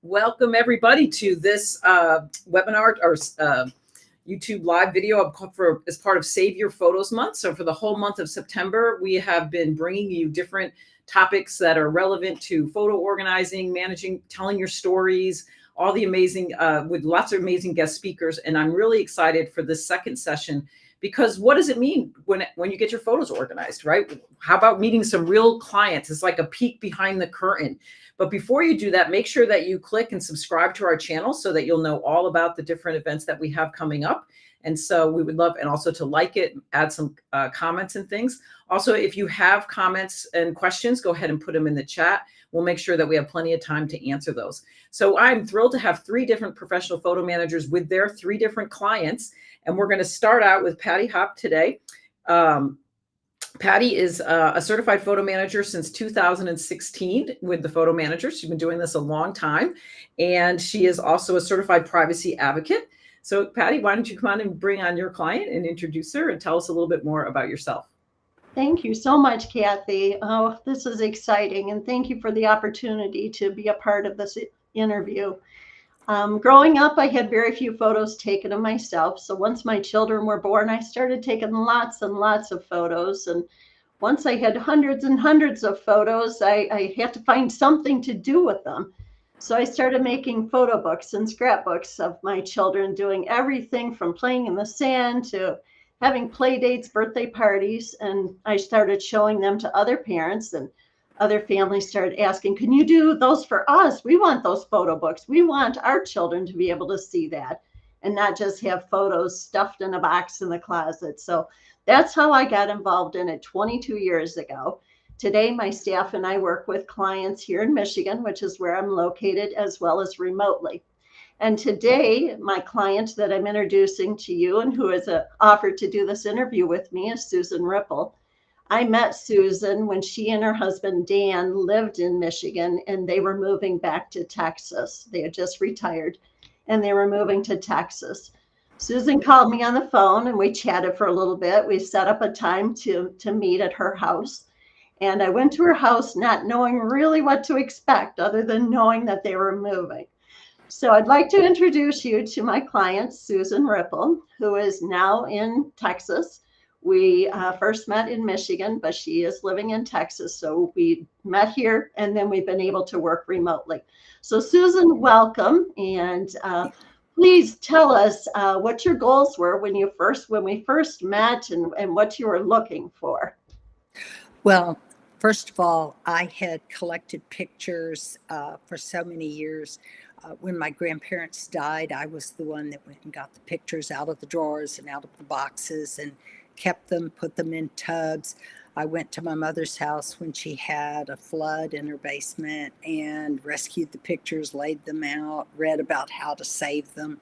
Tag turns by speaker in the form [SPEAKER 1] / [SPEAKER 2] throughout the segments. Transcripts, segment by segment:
[SPEAKER 1] Welcome everybody to this webinar or YouTube live video as part of Save Your Photos Month. So for the whole month of September, we have been bringing you different topics that are relevant to photo organizing, managing, telling your stories, all the amazing, with lots of amazing guest speakers. And I'm really excited for this second session because what does it mean when you get your photos organized, right? How about meeting some real clients? It's like a peek behind the curtain. But before you do that, make sure that you click and subscribe to our channel so that you'll know all about the different events that we have coming up. And so we would love, and also to like it, add some comments and things. Also, if you have comments and questions, go ahead and put them in the chat. We'll make sure that we have plenty of time to answer those. So I'm thrilled to have 3 different professional photo managers with their 3 different clients. And we're going to start out with Patty Hopp today. Patty is a certified photo manager since 2016 with the Photo Manager. She's been doing this a long time. And she is also a certified privacy advocate. So Patty, why don't you come on and bring on your client and introduce her and tell us a little bit more about yourself.
[SPEAKER 2] Thank you so much, Kathy. Oh, this is exciting. And thank you for the opportunity to be a part of this interview. Growing up, I had very few photos taken of myself. So once my children were born, I started taking lots and lots of photos. And once I had hundreds and hundreds of photos, I had to find something to do with them. So I started making photo books and scrapbooks of my children, doing everything from playing in the sand to having play dates, birthday parties. And I started showing them to other parents, and other families started asking, can you do those for us? We want those photo books. We want our children to be able to see that and not just have photos stuffed in a box in the closet. So that's how I got involved in it 22 years ago. Today, my staff and I work with clients here in Michigan, which is where I'm located, as well as remotely. And today, my client that I'm introducing to you and who has offered to do this interview with me is Susan Ripple. I met Susan when she and her husband, Dan, lived in Michigan, and they were moving back to Texas. They had just retired, and they were moving to Texas. Susan called me on the phone, and we chatted for a little bit. We set up a time to meet at her house. And I went to her house not knowing really what to expect other than knowing that they were moving. So I'd like to introduce you to my client, Susan Ripple, who is now in Texas. We first met in Michigan, but she is living in Texas. So we met here, and then we've been able to work remotely. So Susan, welcome. And please tell us what your goals were when we first met and what you were looking for.
[SPEAKER 3] Well, first of all, I had collected pictures for so many years. When my grandparents died, I was the one that went and got the pictures out of the drawers and out of the boxes and kept them, put them in tubs. I went to my mother's house when she had a flood in her basement and rescued the pictures, laid them out, read about how to save them.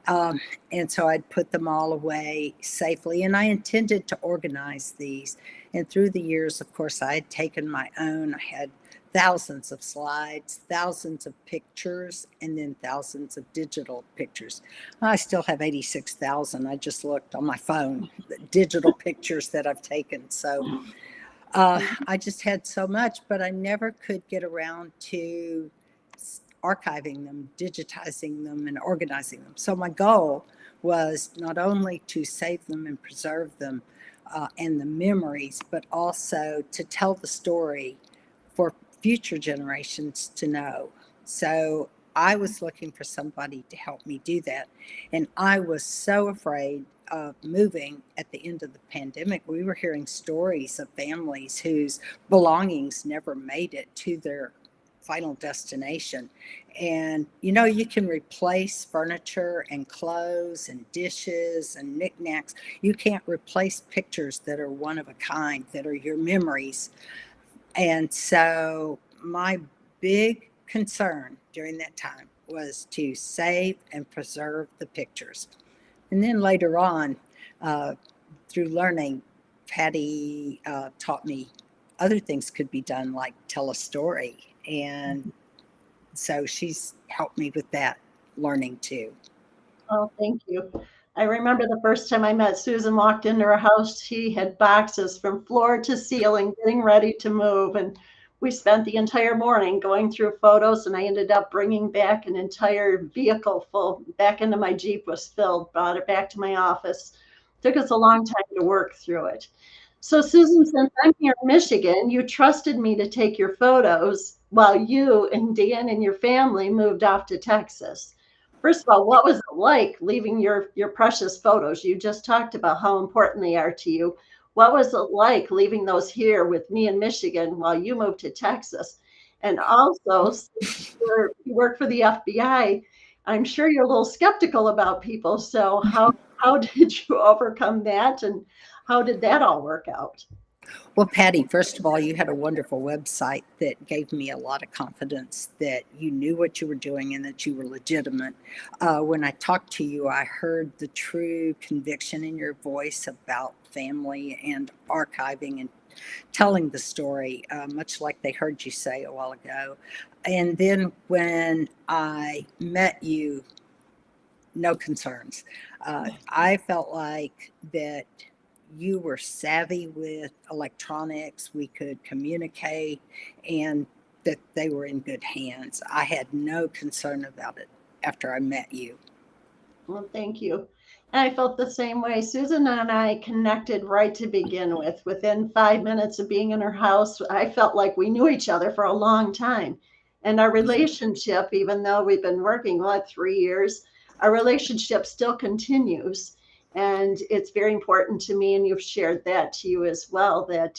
[SPEAKER 3] And so I'd put them all away safely, and I intended to organize these. And through the years, of course, I had taken my own. I had thousands of slides, thousands of pictures, and then thousands of digital pictures. I still have 86,000. I just looked on my phone, the digital pictures that I've taken. So I just had so much, but I never could get around to archiving them, digitizing them, and organizing them. So my goal was not only to save them and preserve them and the memories, but also to tell the story for future generations to know. So I was looking for somebody to help me do that. And I was so afraid of moving at the end of the pandemic. We were hearing stories of families whose belongings never made it to their final destination. And you can replace furniture and clothes and dishes and knickknacks. You can't replace pictures that are one of a kind, that are your memories. And so my big concern during that time was to save and preserve the pictures. And then later on, through learning, Patty taught me other things could be done, like tell a story. And so she's helped me with that learning too.
[SPEAKER 2] Oh, thank you. I remember the first time I met Susan, walked into her house, she had boxes from floor to ceiling getting ready to move. And we spent the entire morning going through photos, and I ended up bringing back an entire vehicle full. Back into my Jeep was filled, brought it back to my office. Took us a long time to work through it. So, Susan, since I'm here in Michigan, you trusted me to take your photos while you and Dan and your family moved off to Texas. First of all, what was it like leaving your precious photos? You just talked about how important they are to you. What was it like leaving those here with me in Michigan while you moved to Texas? And also, since you work for the FBI, I'm sure you're a little skeptical about people. So how did you overcome that, and how did that all work out?
[SPEAKER 3] Well, Patty, first of all, you had a wonderful website that gave me a lot of confidence that you knew what you were doing and that you were legitimate. When I talked to you, I heard the true conviction in your voice about family and archiving and telling the story, much like they heard you say a while ago. And then when I met you, no concerns. I felt like that you were savvy with electronics, we could communicate, and that they were in good hands. I had no concern about it after I met you.
[SPEAKER 2] Well, thank you. I felt the same way. Susan and I connected right to begin with. Within 5 minutes of being in her house, I felt like we knew each other for a long time. And our relationship, even though we've been working, what, 3 years, our relationship still continues. And it's very important to me, and you've shared that to you as well, that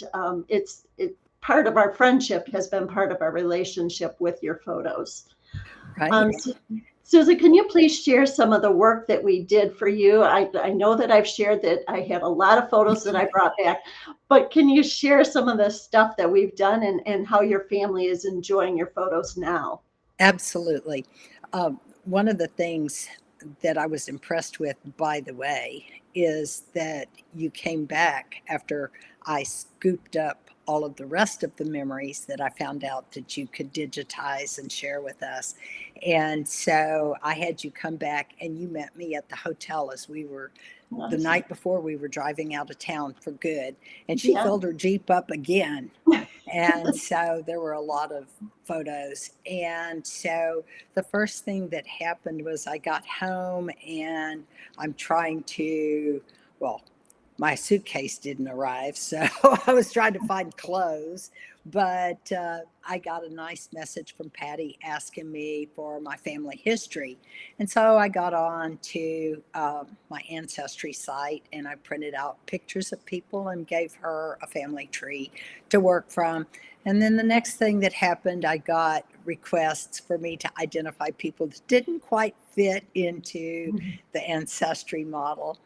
[SPEAKER 2] part of our friendship has been part of our relationship with your photos.
[SPEAKER 3] Right.
[SPEAKER 2] Susan, can you please share some of the work that we did for you? I know that I've shared that I have a lot of photos that I brought back, but can you share some of the stuff that we've done, and how your family is enjoying your photos now?
[SPEAKER 3] Absolutely. One of the things that I was impressed with, by the way, is that you came back after I scooped up all of the rest of the memories that I found out that you could digitize and share with us. And so I had you come back and you met me at the hotel as we were the
[SPEAKER 2] Nice.
[SPEAKER 3] night before we were driving out of town for good. And she
[SPEAKER 2] Yeah.
[SPEAKER 3] filled her Jeep up again. And so there were a lot of photos. And so the first thing that happened was I got home and I'm trying to, well, my suitcase didn't arrive. So I was trying to find clothes, but I got a nice message from Patty asking me for my family history. And so I got on to my ancestry site and I printed out pictures of people and gave her a family tree to work from. And then the next thing that happened, I got requests for me to identify people that didn't quite fit into the ancestry model.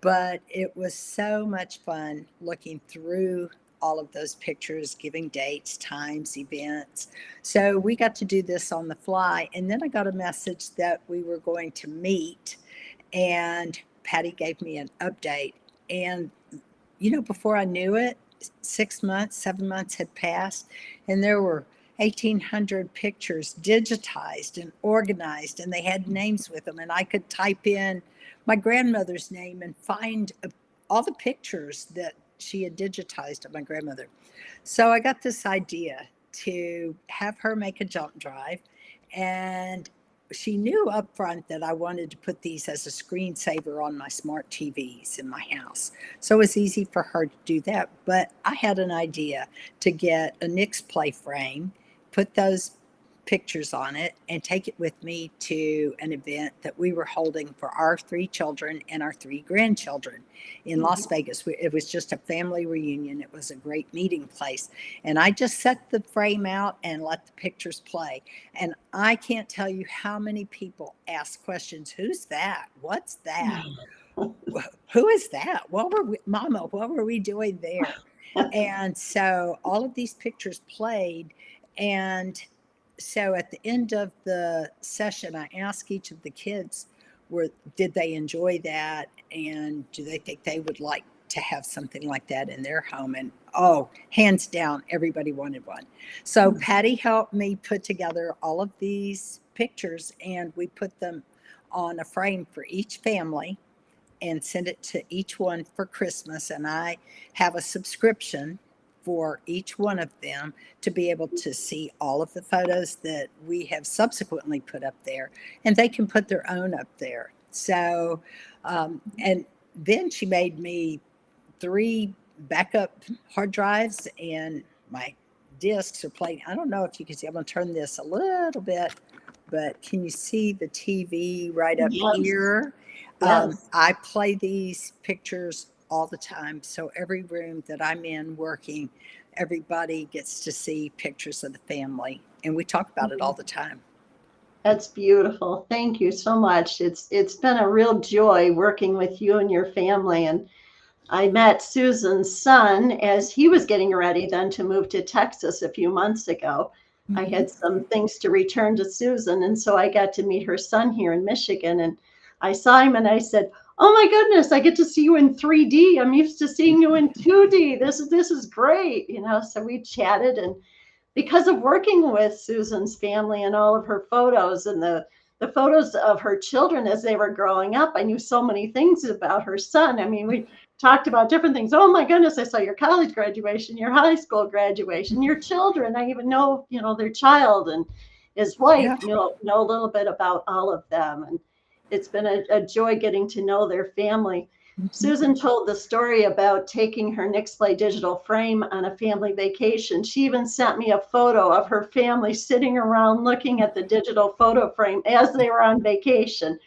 [SPEAKER 3] But it was so much fun looking through all of those pictures, giving dates, times, events. So we got to do this on the fly. And then I got a message that we were going to meet, and Patty gave me an update. And, before I knew it, 6 months, 7 months had passed, and there were 1,800 pictures digitized and organized, and they had names with them. And I could type in my grandmother's name and find all the pictures that she had digitized of my grandmother. So I got this idea to have her make a jump drive, and she knew up front that I wanted to put these as a screensaver on my smart TVs in my house. So it was easy for her to do that. But I had an idea to get a Nix Play frame, put those pictures on it, and take it with me to an event that we were holding for our 3 children and our 3 grandchildren in Las Vegas. It was just a family reunion. It was a great meeting place. And I just set the frame out and let the pictures play. And I can't tell you how many people ask questions. Who's that? What's that? Who is that? Mama, what were we doing there? And so all of these pictures played. And so at the end of the session, I asked each of the kids, did they enjoy that? And do they think they would like to have something like that in their home? And hands down, everybody wanted one. So Patty helped me put together all of these pictures, and we put them on a frame for each family and send it to each one for Christmas. And I have a subscription for each one of them to be able to see all of the photos that we have subsequently put up there, and they can put their own up there. So, and then she made me 3 backup hard drives, and my discs are playing. I don't know if you can see, I'm going to turn this a little bit, but can you see the TV right up
[SPEAKER 2] Yes.
[SPEAKER 3] here?
[SPEAKER 2] Yes.
[SPEAKER 3] I play these pictures all the time. So every room that I'm in working, everybody gets to see pictures of the family. And we talk about it all the time.
[SPEAKER 2] That's beautiful. Thank you so much. It's been a real joy working with you and your family. And I met Susan's son as he was getting ready then to move to Texas a few months ago. I had some things to return to Susan, and so I got to meet her son here in Michigan. And I saw him and I said, "Oh my goodness, I get to see you in 3D. I'm used to seeing you in 2D. This is great." So we chatted, and because of working with Susan's family and all of her photos and the photos of her children as they were growing up, I knew so many things about her son. I mean, we talked about different things. Oh my goodness, I saw your college graduation, your high school graduation, your children. I even know, their child and his wife,
[SPEAKER 3] Yeah.
[SPEAKER 2] know a little bit about all of them. And it's been a joy getting to know their family. Susan told the story about taking her Nixplay digital frame on a family vacation. She even sent me a photo of her family sitting around looking at the digital photo frame as they were on vacation,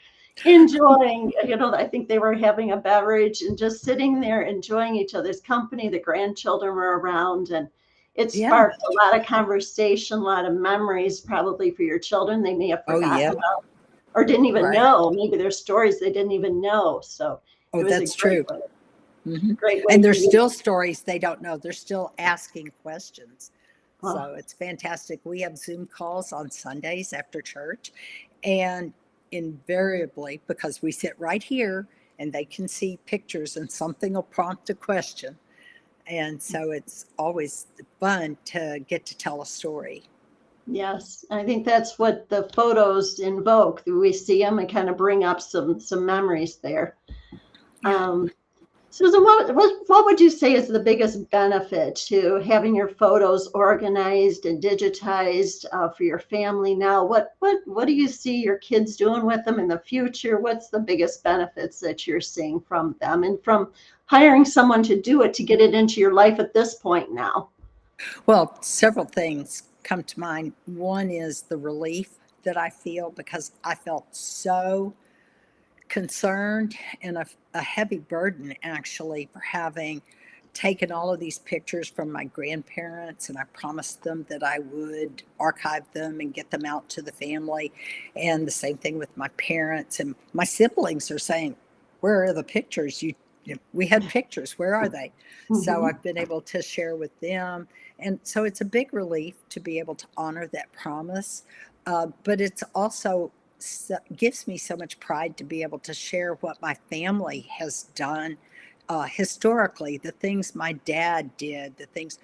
[SPEAKER 2] enjoying, I think they were having a beverage and just sitting there enjoying each other's company. The grandchildren were around, and it
[SPEAKER 3] Yeah.
[SPEAKER 2] sparked a lot of conversation, a lot of memories probably for your children they may have
[SPEAKER 3] Oh,
[SPEAKER 2] forgotten
[SPEAKER 3] yeah.
[SPEAKER 2] about or didn't even
[SPEAKER 3] Right.
[SPEAKER 2] know. Maybe there's stories they didn't even know. So
[SPEAKER 3] Oh,
[SPEAKER 2] it was a
[SPEAKER 3] that's true.
[SPEAKER 2] great way
[SPEAKER 3] And
[SPEAKER 2] for
[SPEAKER 3] there's
[SPEAKER 2] you.
[SPEAKER 3] still stories they don't know. They're still asking questions.
[SPEAKER 2] Oh,
[SPEAKER 3] So it's fantastic. We have Zoom calls on Sundays after church. And invariably, because we sit right here and they can see pictures and something will prompt a question. And so it's always fun to get to tell a story.
[SPEAKER 2] yes. I think that's what the photos invoke. We see them and kind of bring up some memories there.
[SPEAKER 3] Yeah.
[SPEAKER 2] Susan, what would you say is the biggest benefit to having your photos organized and digitized for your family now? What do you see your kids doing with them in the future? What's the biggest benefits that you're seeing from them and from hiring someone to do it to get it into your life at this point now?
[SPEAKER 3] Well, several things come to mind. One is the relief that I feel because I felt so concerned and a heavy burden actually for having taken all of these pictures from my grandparents, and I promised them that I would archive them and get them out to the family. And the same thing with my parents, and my siblings are saying, "Where are the pictures? We had pictures. Where are they?" So
[SPEAKER 2] Mhm.
[SPEAKER 3] I've been able to share with them. And so it's a big relief to be able to honor that promise. But it's also gives me so much pride to be able to share what my family has done historically, the things my dad did, the things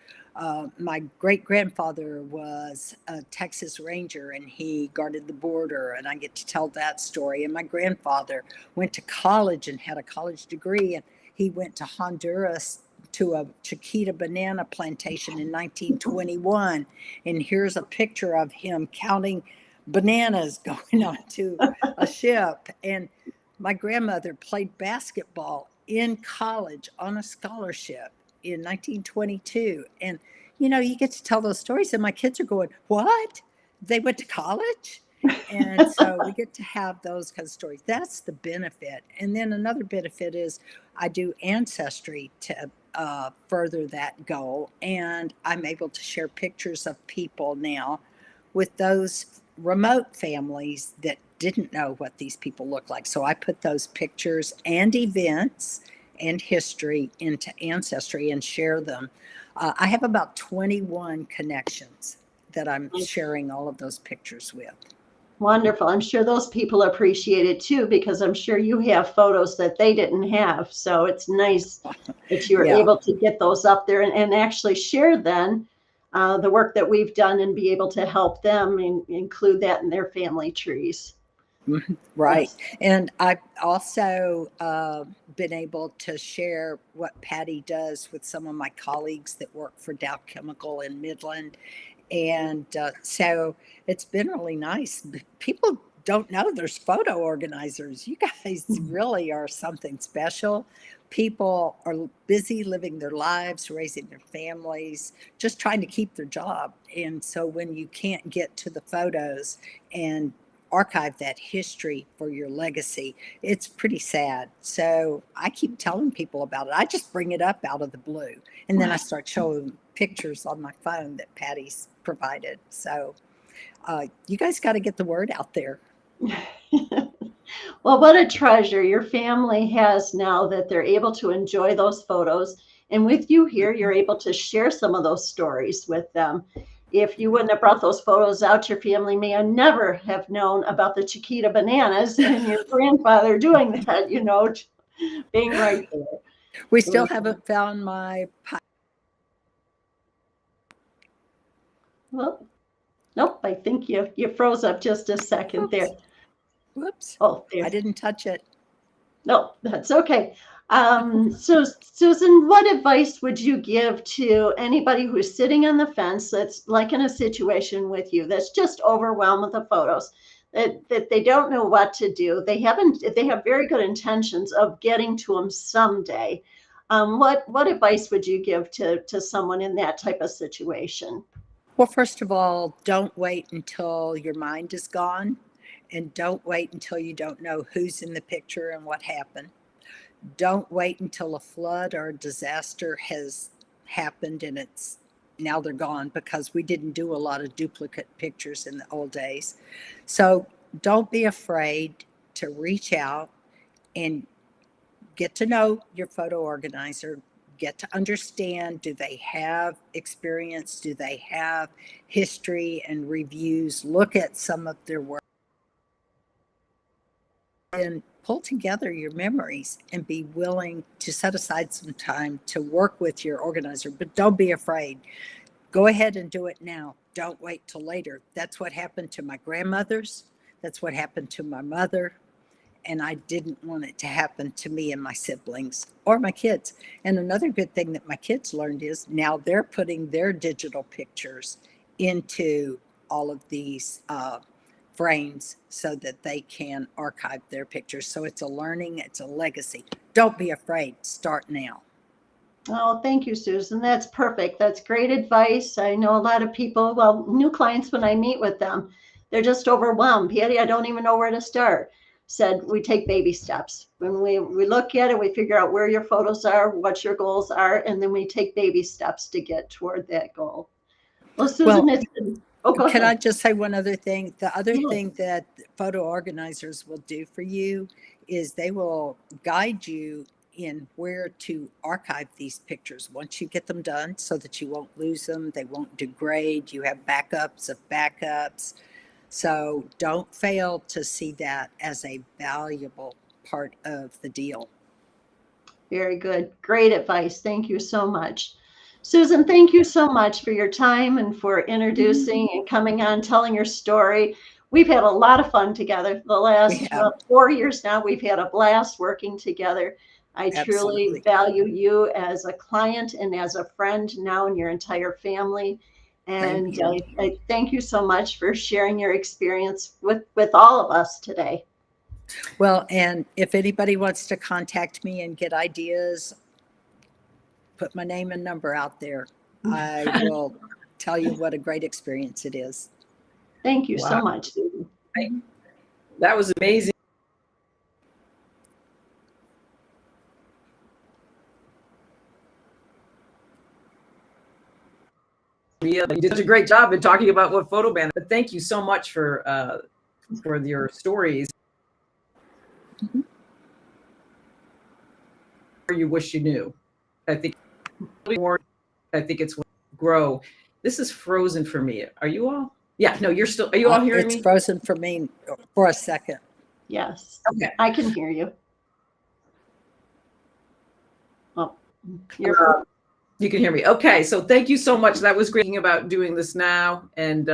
[SPEAKER 3] my great grandfather was a Texas Ranger and he guarded the border, and I get to tell that story. And my grandfather went to college and had a college degree, and he went to Honduras to a Chiquita banana plantation in 1921. And here's a picture of him counting bananas going onto a ship. And my grandmother played basketball in college on a scholarship in 1922. And, you get to tell those stories, and my kids are going, "What? They went to college?" And so we get to have those kind of stories. That's the benefit. And then another benefit is I do Ancestry to further that goal. And I'm able to share pictures of people now with those remote families that didn't know what these people look like. So I put those pictures and events and history into Ancestry and share them. I have about 21 connections that I'm sharing all of those pictures with.
[SPEAKER 2] Wonderful. I'm sure those people appreciate it too, because I'm sure you have photos that they didn't have. So it's nice that you're
[SPEAKER 3] Yeah.
[SPEAKER 2] able to get those up there and actually share then the work that we've done and be able to help them include that in their family trees.
[SPEAKER 3] Mhm. Right.
[SPEAKER 2] Yes.
[SPEAKER 3] And I've also been able to share what Patty does with some of my colleagues that work for Dow Chemical in Midland. And so it's been really nice. People don't know there's photo organizers. You guys really are something special. People are busy living their lives, raising their families, just trying to keep their job. And so when you can't get to the photos and archive that history for your legacy, it's pretty sad. So I keep telling people about it. I just bring it up out of the blue, and then I start showing pictures on my phone that Patty's provided. So you guys got to get the word out there.
[SPEAKER 2] Well, what a treasure your family has now that they're able to enjoy those photos. And with you here, you're able to share some of those stories with them. If you wouldn't have brought those photos out, your family may have never have known about the Chiquita bananas and your grandfather doing that, being right there.
[SPEAKER 3] We
[SPEAKER 2] It
[SPEAKER 3] still
[SPEAKER 2] was,
[SPEAKER 3] haven't found my
[SPEAKER 2] well, nope, I think you froze up just a second there.
[SPEAKER 3] Oops. Whoops.
[SPEAKER 2] Oh,
[SPEAKER 3] I
[SPEAKER 2] there.
[SPEAKER 3] didn't touch it.
[SPEAKER 2] No, that's okay. So, Susan, what advice would you give to anybody who's sitting on the fence that's like in a situation with you that's just overwhelmed with the photos, that they don't know what to do? They have very good intentions of getting to them someday. What advice would you give to someone in that type of situation?
[SPEAKER 3] Well, first of all, don't wait until your mind is gone, and don't wait until you don't know who's in the picture and what happened. Don't wait until a flood or a disaster has happened and it's now they're gone, because we didn't do a lot of duplicate pictures in the old days. So don't be afraid to reach out and get to know your photo organizer, get to understand, do they have experience, do they have history and reviews, look at some of their work, and pull together your memories and be willing to set aside some time to work with your organizer. But don't be afraid. Go ahead and do it now. Don't wait till later. That's what happened to my grandmothers. That's what happened to my mother. And I didn't want it to happen to me and my siblings or my kids. And another good thing that my kids learned is now they're putting their digital pictures into all of these frames so that they can archive their pictures. So it's a learning, it's a legacy. Don't be afraid. Start now.
[SPEAKER 2] Oh, thank you, Susan. That's perfect. That's great advice. I know a lot of people, well, new clients, when I meet with them, they're just overwhelmed. Patty, I don't even know where to start. Said we take baby steps. When we look at it, we figure out where your photos are, what your goals are, and then we take baby steps to get toward that goal. Well, Susan,
[SPEAKER 3] Well,
[SPEAKER 2] it's been, oh, go
[SPEAKER 3] can I
[SPEAKER 2] ahead.
[SPEAKER 3] just say one other thing? The other
[SPEAKER 2] Yes.
[SPEAKER 3] thing that photo organizers will do for you is they will guide you in where to archive these pictures once you get them done, so that you won't lose them, they won't degrade, you have backups of backups. So don't fail to see that as a valuable part of the deal.
[SPEAKER 2] Very good. Great advice. Thank you so much. Susan, thank you so much for your time and for introducing and coming on, telling your story. We've had a lot of fun together the
[SPEAKER 3] We
[SPEAKER 2] last
[SPEAKER 3] have
[SPEAKER 2] 4 years now. We've had a blast working together. I truly
[SPEAKER 3] absolutely.
[SPEAKER 2] value you as a client and as a friend now and your entire family.
[SPEAKER 3] Same
[SPEAKER 2] And
[SPEAKER 3] here.
[SPEAKER 2] I thank you so much for sharing your experience with all of us today.
[SPEAKER 3] Well, and if anybody wants to contact me and get ideas, put my name and number out there. I will tell you what a great experience it is.
[SPEAKER 2] Thank you
[SPEAKER 1] Wow.
[SPEAKER 2] so much, Susan.
[SPEAKER 1] That was amazing. You did such a great job in talking about what photo band. But thank you so much for your stories.
[SPEAKER 3] Mhm.
[SPEAKER 1] You wish you knew. I think more. I think it's grow. This is frozen for me. Are you all? Yeah. No, you're still. Are you all hearing
[SPEAKER 3] It's
[SPEAKER 1] me?
[SPEAKER 3] frozen for me for a second.
[SPEAKER 2] Yes,
[SPEAKER 1] Okay.
[SPEAKER 2] I can hear you. Oh, you're
[SPEAKER 1] Uh, You can hear me. Okay. So thank you so much. That was great thinking about doing this now. And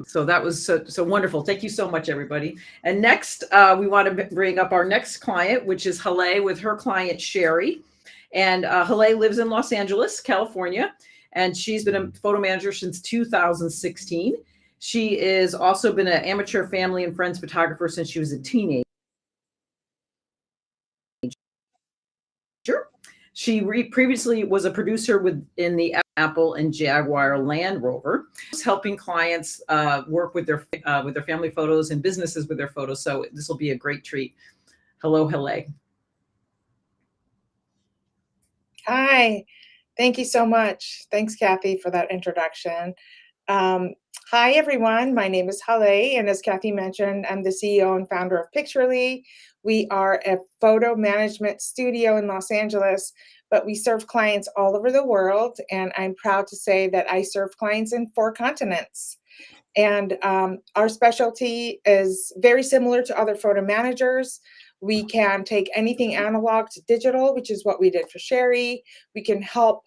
[SPEAKER 1] so that was so wonderful. Thank you so much, everybody. And next, we want to bring up our next client, which is Hale with her client, Sherry. And Hale lives in Los Angeles, California. And she's been a photo manager since 2016. She is also been an amateur family and friends photographer since she was a teenager. She previously was a producer in the Apple and Jaguar Land Rover, helping clients work with their family photos and businesses with their photos. So this will be a great treat. Hello, Hale.
[SPEAKER 4] Hi, thank you so much. Thanks, Kathy, for that introduction. Hi, everyone. My name is Hale, and as Kathy mentioned, I'm the CEO and founder of Picturely. We are a photo management studio in Los Angeles, but we serve clients all over the world, and I'm proud to say that I serve clients in 4 continents. And our specialty is very similar to other photo managers. We can take anything analog to digital, which is what we did for Sherry. We can help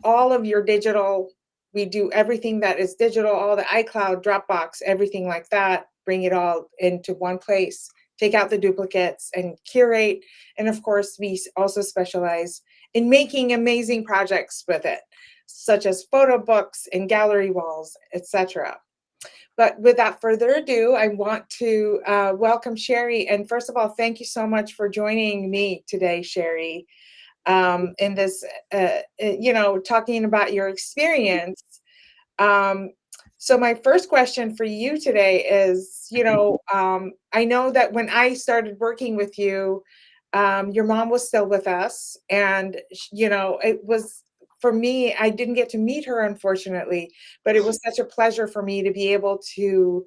[SPEAKER 4] all of your digital. We do everything that is digital, all the iCloud, Dropbox, everything like that, bring it all into one place, take out the duplicates and curate. And of course, we also specialize in making amazing projects with it, such as photo books and gallery walls, etc. But without further ado, I want to welcome Sherry. And first of all, thank you so much for joining me today, Sherry, in this, talking about your experience. So my first question for you today is, I know that when I started working with you, your mom was still with us. And, it was, for me, I didn't get to meet her, unfortunately, but it was such a pleasure for me to be able to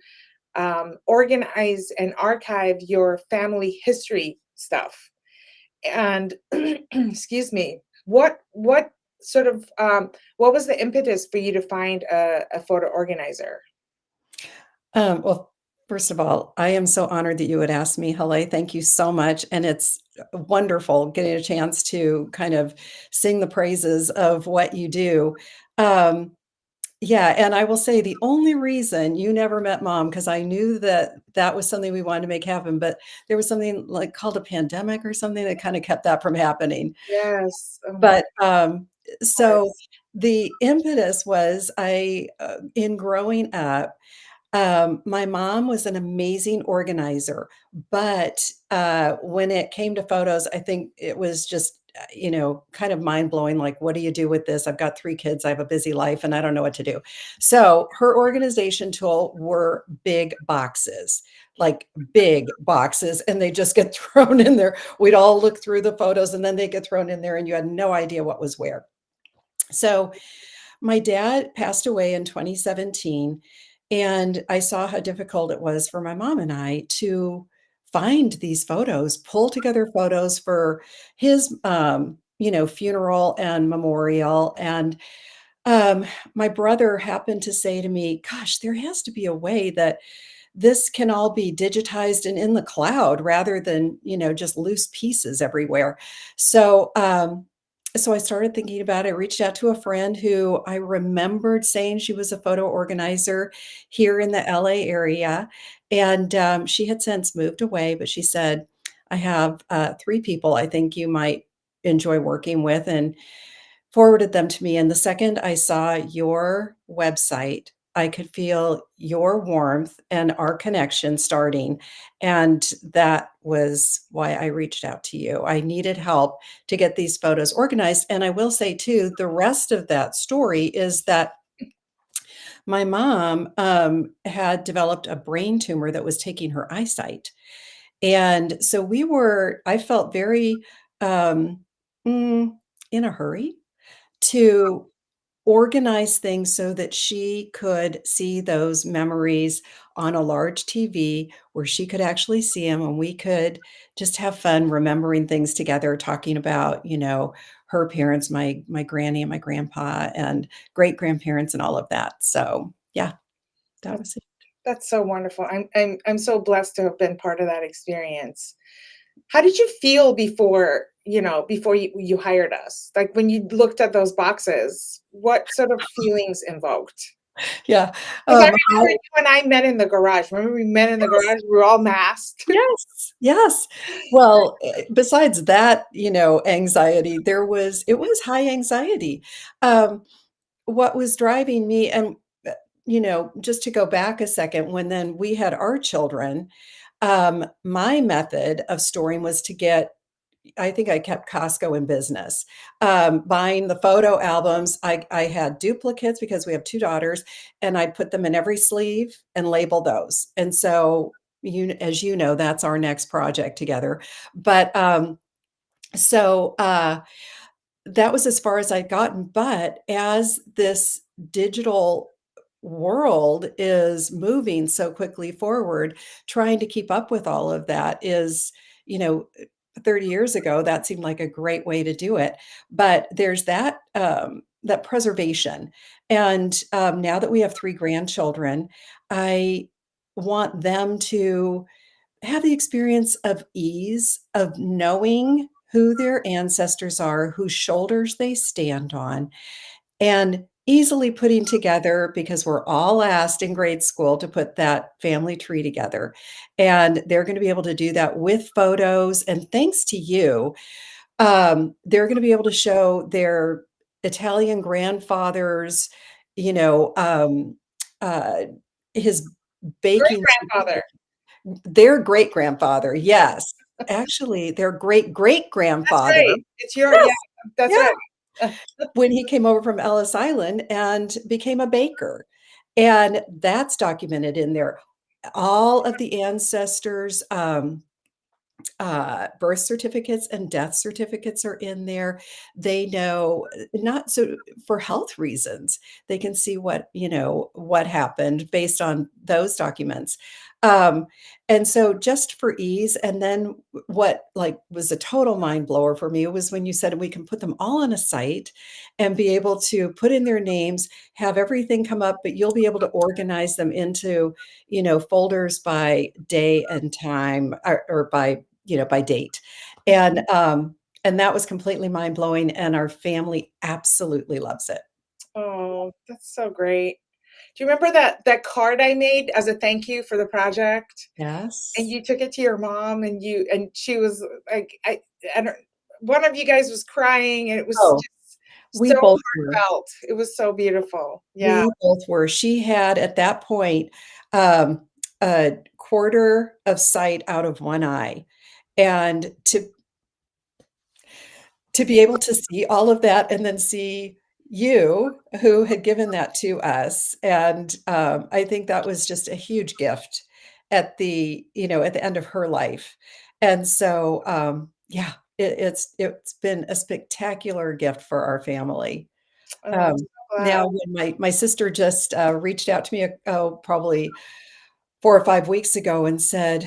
[SPEAKER 4] organize and archive your family history stuff. And excuse me, what sort of what was the impetus for you to find a photo organizer?
[SPEAKER 5] Well, first of all, I am so honored that you would ask me, Hale. Thank you so much. And it's wonderful getting a chance to kind of sing the praises of what you do. Um, yeah, and I will say the only reason you never met mom, because I knew that that was something we wanted to make happen, but there was something like called a pandemic or something that kind of kept that from happening.
[SPEAKER 4] Yes. Oh my
[SPEAKER 5] But so
[SPEAKER 4] course.
[SPEAKER 5] the impetus was in growing up, my mom was an amazing organizer, but, when it came to photos, I think it was just, kind of mind blowing. Like, what do you do with this? I've got 3 kids, I have a busy life, and I don't know what to do. So her organization tool were big boxes, like big boxes, and they just get thrown in there. We'd all look through the photos, and then they get thrown in there, and you had no idea what was where. So my dad passed away in 2017, and I saw how difficult it was for my mom and I to find these photos, pull together photos for his, funeral and memorial. And my brother happened to say to me, "Gosh, there has to be a way that this can all be digitized and in the cloud rather than, just loose pieces everywhere." So, so I started thinking about it, reached out to a friend who I remembered saying she was a photo organizer here in the LA area. And she had since moved away, but she said, "I have 3 people I think you might enjoy working with," and forwarded them to me. And the second I saw your website, I could feel your warmth and our connection starting. And that was why I reached out to you. I needed help to get these photos organized. And I will say, too, the rest of that story is that my mom had developed a brain tumor that was taking her eyesight. And so I felt very um, mm, in a hurry to organize things so that she could see those memories on a large TV where she could actually see them, and we could just have fun remembering things together, talking about, her parents, my granny and my grandpa and great-grandparents and all of that. So, yeah, that was it.
[SPEAKER 4] That's so wonderful. I'm so blessed to have been part of that experience. How did you feel before before you hired us? Like when you looked at those boxes, what sort of feelings invoked?
[SPEAKER 5] Yeah.
[SPEAKER 4] Because I
[SPEAKER 5] I
[SPEAKER 4] remember you and I met in the garage. Remember we met in the garage? We were all masked.
[SPEAKER 5] Yes, yes. Well, besides that, anxiety, it was high anxiety. Um, what was driving me and, just to go back a second, when then we had our children, my method of storing was to get I think I kept Costco in business. Buying the photo albums, I had duplicates because we have 2 daughters, and I'd put them in every sleeve and label those. And so, as you know, that's our next project together. But, so, that was as far as I'd gotten, but as this digital world is moving so quickly forward, trying to keep up with all of that is, you know, 30 years ago, that seemed like a great way to do it. But there's that preservation. And now that we have 3 grandchildren, I want them to have the experience of ease, of knowing who their ancestors are, whose shoulders they stand on, and easily putting together because we're all asked in grade school to put that family tree together. And they're going to be able to do that with photos. And thanks to you, they're going to be able to show their Italian grandfather's, you know, uh, his
[SPEAKER 4] Great
[SPEAKER 5] baking
[SPEAKER 4] grandfather.
[SPEAKER 5] their great-grandfather, yes. Actually, their
[SPEAKER 4] That's
[SPEAKER 5] great-great-grandfather.
[SPEAKER 4] right. It's your
[SPEAKER 5] Yes,
[SPEAKER 4] yeah, that's
[SPEAKER 5] yeah,
[SPEAKER 4] right.
[SPEAKER 5] when he came over from Ellis Island and became a baker, and that's documented in there. All of the ancestors, birth certificates and death certificates are in there. They know not so for health reasons, they can see what happened based on those documents. Um, and so just for ease, and then what like was a total mind blower for me was when you said we can put them all on a site and be able to put in their names, have everything come up, but you'll be able to organize them into, folders by day and time or by by date. And that was completely mind-blowing, and our family absolutely loves it.
[SPEAKER 4] Oh, that's so great. Do you remember that card I made as a thank you for the project? And
[SPEAKER 5] Yes.
[SPEAKER 4] you took it to your mom and she was like, I don't one of you guys was crying and it was
[SPEAKER 5] Oh,
[SPEAKER 4] just
[SPEAKER 5] we
[SPEAKER 4] so
[SPEAKER 5] both were.
[SPEAKER 4] heartfelt. It was so beautiful. Yeah.
[SPEAKER 5] We both were. She had, at that point, a quarter of sight out of one eye, and to be able to see all of that and then see you who had given that to us, and, I think that was just a huge gift at the end of her life, and so, yeah, it's been a spectacular gift for our family.
[SPEAKER 4] Oh, I'm so glad.
[SPEAKER 5] Now when my sister just, reached out to me, probably 4 or 5 weeks ago and said,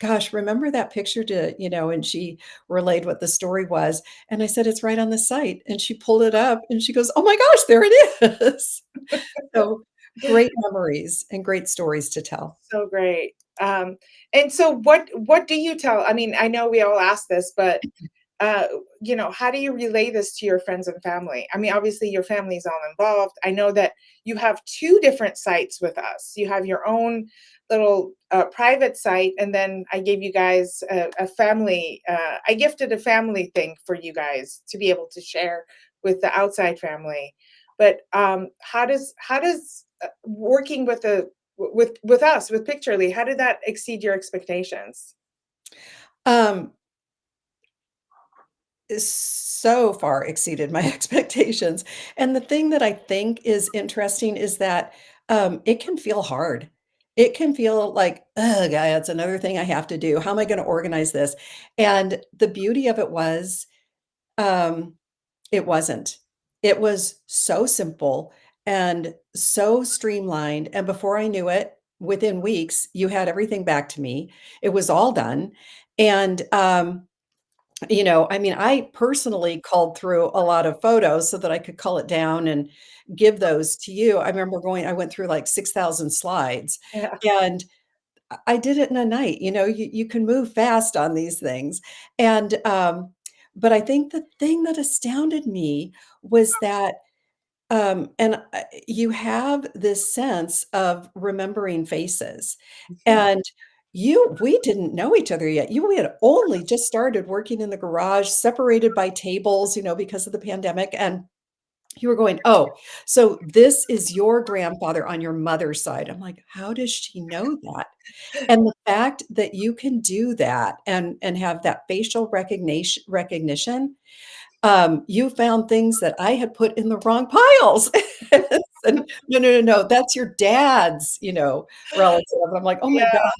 [SPEAKER 5] "Gosh, remember that picture and she relayed what the story was, and I said, "It's right on the site," and she pulled it up, and she goes, "Oh my gosh, there it is." So, great memories and great stories to tell.
[SPEAKER 4] So great. And so what do you tell? I mean, I know we all ask this, but uh, how do you relay this to your friends and family? I mean, obviously your family's all involved. I know that you have 2 different sites with us. You have your own little private site, and then I gave you guys a family. I gifted a family thing for you guys to be able to share with the outside family. But how does working with us with Picturely, how did that exceed your expectations?
[SPEAKER 5] Um, so far exceeded my expectations, and the thing that I think is interesting is that, it can feel hard. It can feel like, "Ugh, that's another thing I have to do. How am I gonna organize this?" And the beauty of it was, um, it wasn't. It was so simple and so streamlined, and before I knew it, within weeks, you had everything back to me. It was all done, and, I mean, I personally culled through a lot of photos so that I could cull it down and give those to you. I went through like 6,000 slides,
[SPEAKER 4] Yeah.
[SPEAKER 5] and I did it in a night. You can move fast on these things. And but I think the thing that astounded me was that, you have this sense of remembering faces, and we didn't know each other yet. We had only just started working in the garage, separated by tables, because of the pandemic, and you were going, "Oh, so this is your grandfather on your mother's side." I'm like, "How does she know that?" And the fact that you can do that and have that facial recognition, you found things that I had put in the wrong piles. And, "No, no, no, no, that's your dad's, relative." I'm like, "Oh my
[SPEAKER 4] Yeah.
[SPEAKER 5] god."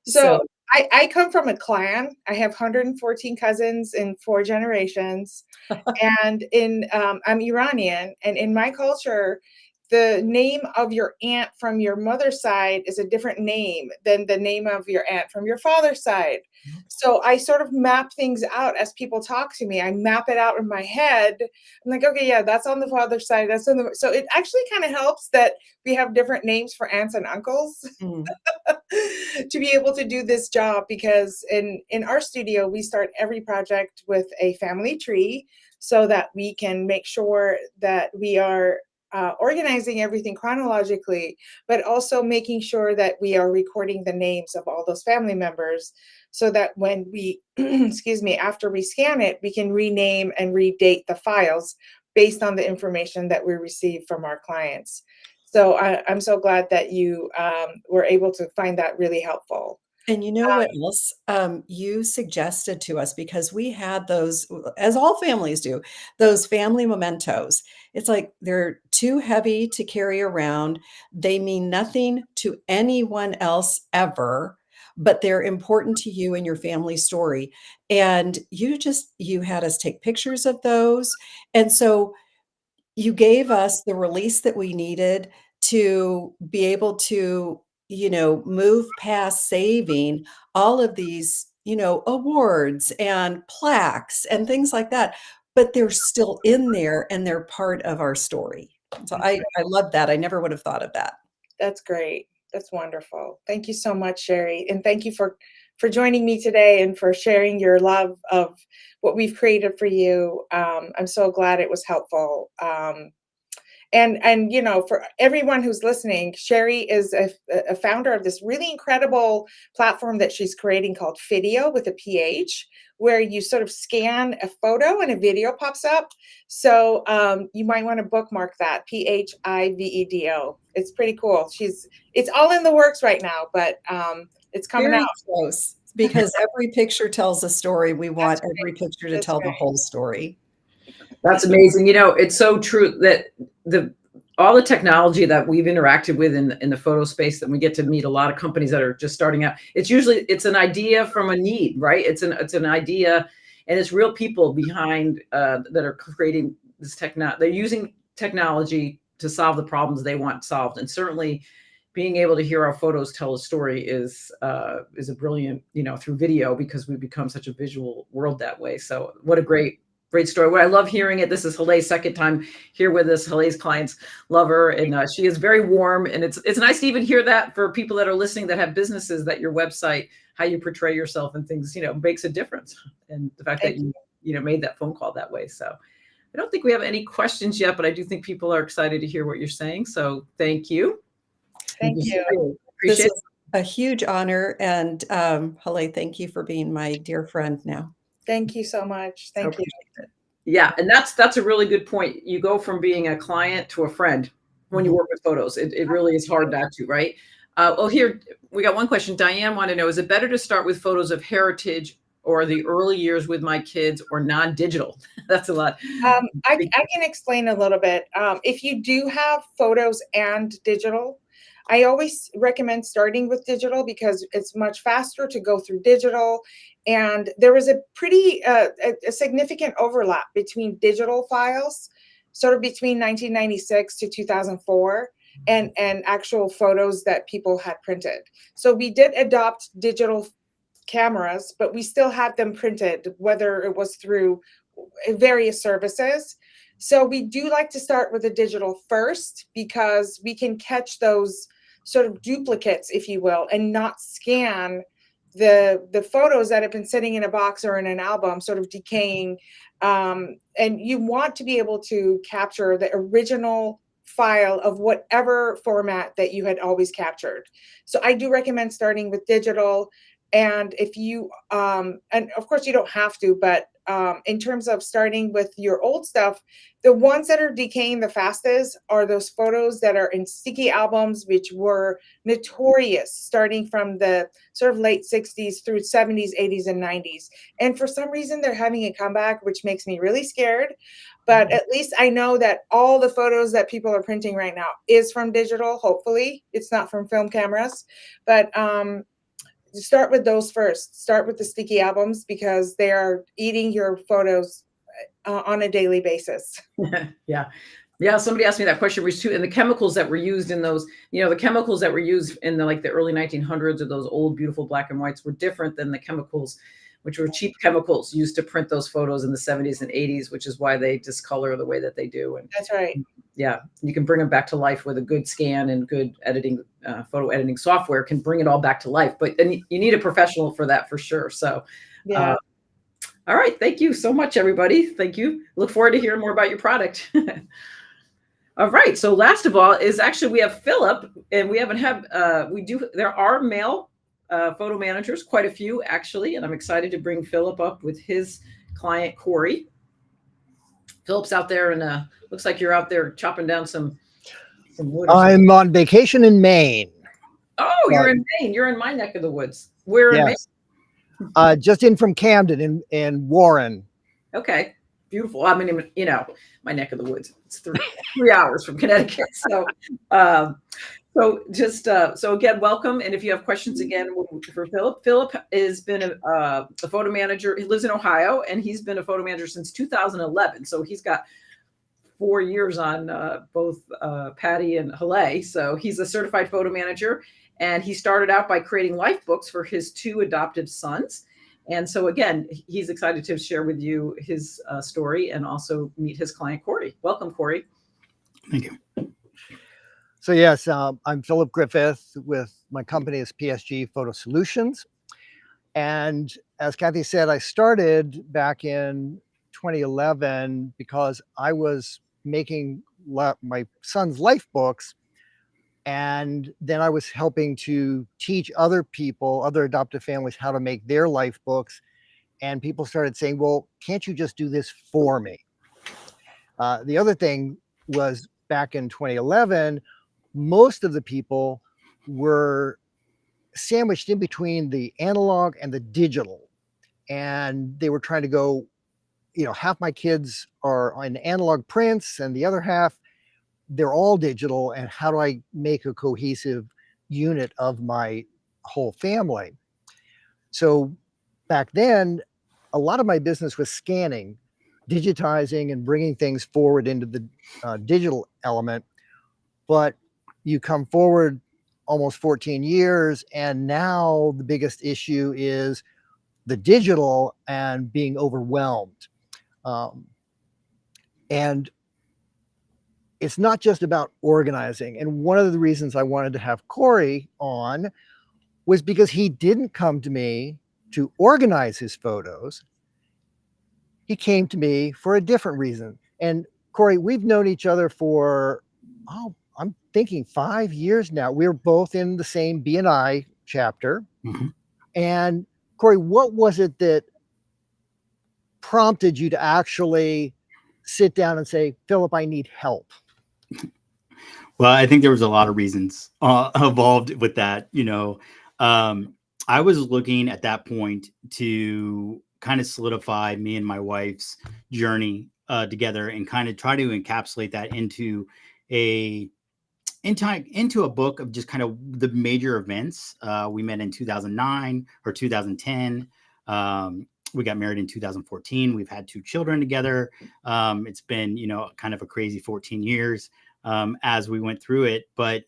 [SPEAKER 4] So
[SPEAKER 5] So
[SPEAKER 4] I come from a clan. I have 114 cousins in 4 generations. And I'm Iranian, and in my culture, the name of your aunt from your mother's side is a different name than the name of your aunt from your father's side. So I sort of map things out as people talk to me. I map it out in my head. I'm like, okay, yeah, that's on the father's side. That's on the so it actually kind of helps that we have different names for aunts and uncles
[SPEAKER 5] mm,
[SPEAKER 4] to be able to do this job, because in our studio we start every project with a family tree so that we can make sure that we are organizing everything chronologically, but also making sure that we are recording the names of all those family members so that when we, excuse me, after we scan it, we can rename and redate the files based on the information that we receive from our clients. So I'm so glad that you were able to find that really helpful.
[SPEAKER 5] and you know what else, you suggested to us, because we had those, as all families do, those family mementos. It's like they're too heavy to carry around. They mean nothing to anyone else ever, but they're important to you and your family story. And you had us take pictures of those. And so you gave us the release that we needed to be able to, move past saving all of these, awards and plaques and things like that, but they're still in there and they're part of our story. So I love that. I never would have thought of that.
[SPEAKER 4] That's great. That's wonderful. Thank you so much, Sherry. And thank you for joining me today and for sharing your love of what we've created for you. I'm so glad it was helpful. And for everyone who's listening, Sherry is a founder of this really incredible platform that she's creating called Video with a PH, where you sort of scan a photo and a video pops up. So you might want to bookmark that, PHIVEDO. It's pretty cool. It's all in the works right now, but it's coming
[SPEAKER 5] Very
[SPEAKER 4] out.
[SPEAKER 5] close, because every picture tells a story. We want
[SPEAKER 4] That's
[SPEAKER 5] every
[SPEAKER 4] great.
[SPEAKER 5] picture to
[SPEAKER 4] That's
[SPEAKER 5] tell the
[SPEAKER 4] great.
[SPEAKER 5] whole story.
[SPEAKER 1] That's amazing. It's so true that the all the technology that we've interacted with in the photo space, that we get to meet a lot of companies that are just starting out. It's an idea from a need, right? It's an idea, and it's real people behind that are creating this technology. They're using technology to solve the problems they want solved, and certainly being able to hear our photos tell a story is a brilliant, through video, because we've become such a visual world that way. So what a great story. What I love hearing it. This is Hale's second time here with us. Hale's clients love her, and she is very warm. And it's nice to even hear that for people that are listening that have businesses, that your website, how you portray yourself and things, makes a difference. And the fact that you made that phone call that way. So I don't think we have any questions yet, but I do think people are excited to hear what you're saying. So thank you.
[SPEAKER 4] Thank you.
[SPEAKER 5] This
[SPEAKER 1] Appreciate it.
[SPEAKER 5] is a huge honor. And Hale, thank you for being my dear friend now.
[SPEAKER 4] Thank you so much. Thank you.
[SPEAKER 1] Yeah, and that's a really good point. You go from being a client to a friend when you work with photos. It really is hard not to, right? Here we got one question. Diane wanted to know: is it better to start with photos of heritage or the early years with my kids, or non-digital? That's a lot.
[SPEAKER 4] I can explain a little bit. If you do have photos and digital, I always recommend starting with digital because it's much faster to go through digital. And there was a pretty a significant overlap between digital files, sort of between 1996 to 2004, and actual photos that people had printed. So we did adopt digital cameras, but we still had them printed, whether it was through various services. So we do like to start with the digital first, because we can catch those sort of duplicates, if you will, and not scan the photos that have been sitting in a box or in an album sort of decaying. And you want to be able to capture the original file of whatever format that you had always captured. So I do recommend starting with digital. And if you, and of course you don't have to, but in terms of starting with your old stuff, the ones that are decaying the fastest are those photos that are in sticky albums, which were notorious starting from the sort of late 60s through 70s, 80s, and 90s. And for some reason, they're having a comeback, which makes me really scared. But at least I know that all the photos that people are printing right now is from digital. Hopefully, it's not from film cameras. But start with those first. Start with the sticky albums because they are eating your photos on a daily basis.
[SPEAKER 1] Yeah. Yeah, somebody asked me that question, which too, and the chemicals that were used in those, the chemicals that were used in the early 1900s or those old beautiful black and whites were different than the chemicals, which were cheap chemicals used to print those photos in the 70s and 80s, which is why they discolor the way that they do. And
[SPEAKER 4] That's right.
[SPEAKER 1] yeah, you can bring them back to life with a good scan and good editing, photo editing software can bring it all back to life. But then you need a professional for that for sure. So,
[SPEAKER 4] Yeah.
[SPEAKER 1] All right. Thank you so much, everybody. Thank you. Look forward to hearing more about your product. All right. So last of all is actually we have Philip, and we haven't had there are male photo managers, quite a few actually, and I'm excited to bring Philip up with his client Corey. Philip's out there, and looks like you're out there chopping down some wood.
[SPEAKER 6] I'm on vacation in Maine.
[SPEAKER 1] Oh, you're in Maine. You're in my neck of the woods. Where in Maine?
[SPEAKER 6] Just in from Camden in Warren.
[SPEAKER 1] Okay. Beautiful. I mean, my neck of the woods. It's 3 hours from Connecticut. So, so again, welcome. And if you have questions again for Philip has been a photo manager. He lives in Ohio, and he's been a photo manager since 2011. So he's got 4 years on both Patty and Halle. So he's a certified photo manager, and he started out by creating life books for his 2 adoptive sons. And so again, he's excited to share with you his story and also meet his client, Corey. Welcome, Corey.
[SPEAKER 7] Thank you.
[SPEAKER 6] So yes, I'm Philip Griffith with my company is PSG Photo Solutions. And as Kathy said, I started back in 2011 because I was making my son's life books. And then I was helping to teach other people, other adoptive families, how to make their life books. And people started saying, well, can't you just do this for me? The other thing was back in 2011, most of the people were sandwiched in between the analog and the digital. And they were trying to go, half my kids are in analog prints and the other half, they're all digital. And how do I make a cohesive unit of my whole family? So back then, a lot of my business was scanning, digitizing, and bringing things forward into the digital element. But you come forward almost 14 years, and now the biggest issue is the digital and being overwhelmed. And it's not just about organizing. And one of the reasons I wanted to have Corey on was because he didn't come to me to organize his photos. He came to me for a different reason. And Corey, we've known each other for, I'm thinking 5 years now. We're both in the same B&I chapter.
[SPEAKER 7] Mm-hmm.
[SPEAKER 6] And Corey, what was it that prompted you to actually sit down and say, Philip, I need help?
[SPEAKER 7] Well, I think there was a lot of reasons involved with that. I was looking at that point to kind of solidify me and my wife's journey together and kind of try to encapsulate that into a book of just kind of the major events. We met in 2009 or 2010. We got married in 2014. We've had 2 children together. It's been, kind of a crazy 14 years as we went through it. But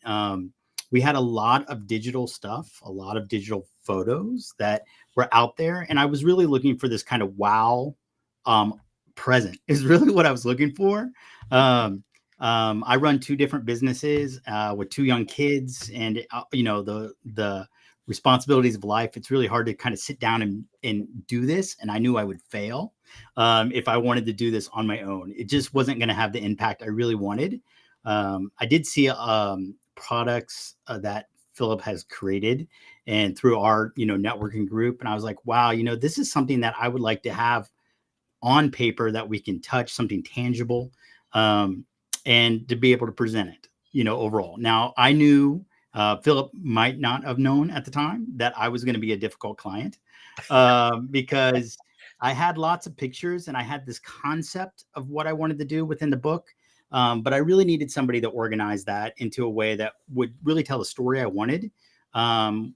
[SPEAKER 7] we had a lot of digital stuff, a lot of digital photos that were out there. And I was really looking for this kind of wow present is really what I was looking for. I run 2 different businesses with 2 young kids, and the responsibilities of life. It's really hard to kind of sit down and do this. And I knew I would fail if I wanted to do this on my own. It just wasn't going to have the impact I really wanted. I did see products that Philip has created and through our, networking group. And I was like, wow, this is something that I would like to have on paper that we can touch, something tangible, and to be able to present it, overall. Now I knew Philip might not have known at the time that I was going to be a difficult client because I had lots of pictures and I had this concept of what I wanted to do within the book. But I really needed somebody to organize that into a way that would really tell the story I wanted,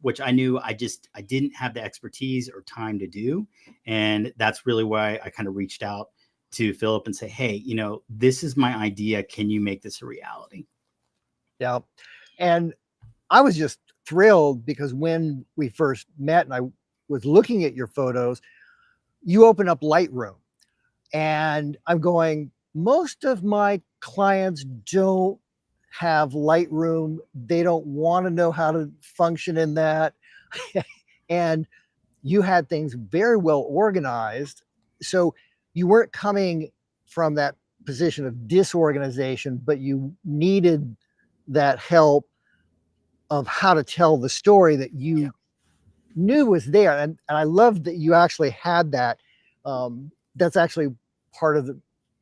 [SPEAKER 7] which I knew I didn't have the expertise or time to do. And that's really why I kind of reached out to Philip and say, hey, this is my idea. Can you make this a reality?
[SPEAKER 6] Yeah. And I was just thrilled because when we first met and I was looking at your photos, you open up Lightroom and I'm going, most of my clients don't have Lightroom. They don't want to know how to function in that. And you had things very well organized. So you weren't coming from that position of disorganization, but you needed that help of how to tell the story that you knew was there. And I love that you actually had that. That's actually part of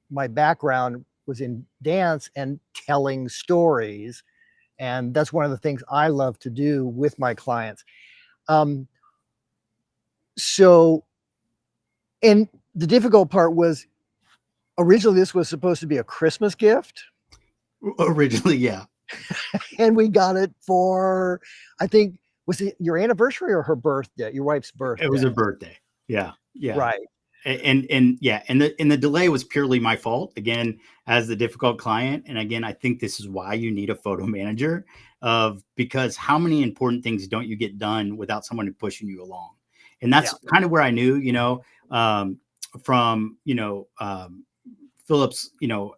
[SPEAKER 6] my background was in dance and telling stories. And that's one of the things I love to do with my clients. And the difficult part was originally this was supposed to be a Christmas gift.
[SPEAKER 7] Originally, yeah.
[SPEAKER 6] And we got it for, I think, was it your anniversary or her birthday, your wife's birthday?
[SPEAKER 7] It was her birthday. Yeah. Yeah.
[SPEAKER 6] Right.
[SPEAKER 7] And the delay was purely my fault, again, as the difficult client. And again, I think this is why you need a photo manager because how many important things don't you get done without someone pushing you along? And that's kind of where I knew, from, Philip's,